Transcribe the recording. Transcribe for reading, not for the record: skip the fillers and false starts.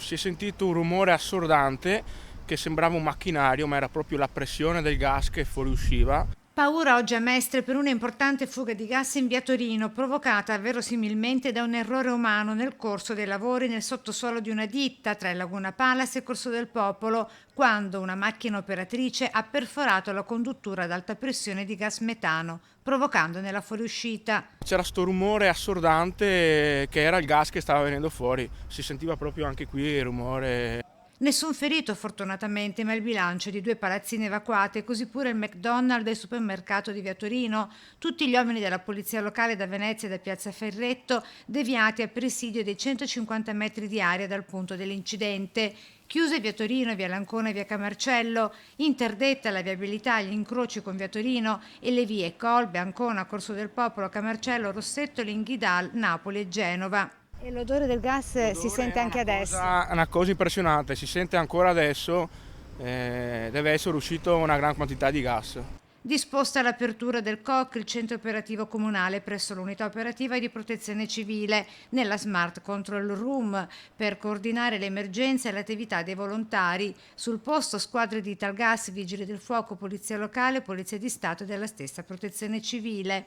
Si è sentito un rumore assordante che sembrava un macchinario, ma era proprio la pressione del gas che fuoriusciva. Paura oggi a Mestre per una importante fuga di gas in via Torino, provocata verosimilmente da un errore umano nel corso dei lavori nel sottosuolo di una ditta tra il Laguna Palace e Corso del Popolo, quando una macchina operatrice ha perforato la conduttura ad alta pressione di gas metano, provocandone la fuoriuscita. C'era sto rumore assordante che era il gas che stava venendo fuori. Si sentiva proprio anche qui il rumore. Nessun ferito fortunatamente, ma il bilancio di 2 palazzine evacuate, così pure il McDonald's e il supermercato di Via Torino, tutti gli uomini della polizia locale da Venezia e da Piazza Ferretto deviati a presidio dei 150 metri di area dal punto dell'incidente. Chiuse Via Torino, Via Lancona e Via Camarcello, interdetta la viabilità agli incroci con Via Torino e le vie Colbe, Ancona, Corso del Popolo, Camarcello, Rossetto, Linghidal, Napoli e Genova. E l'odore del gas si L'odore sente è anche adesso. una cosa impressionante, si sente ancora adesso, deve essere uscito una gran quantità di gas. Disposta l'apertura del COC, il centro operativo comunale, presso l'unità operativa di protezione civile, nella Smart Control Room, per coordinare le emergenze e l'attività dei volontari. Sul posto squadre di Italgas, vigili del fuoco, polizia locale, polizia di Stato e della stessa protezione civile.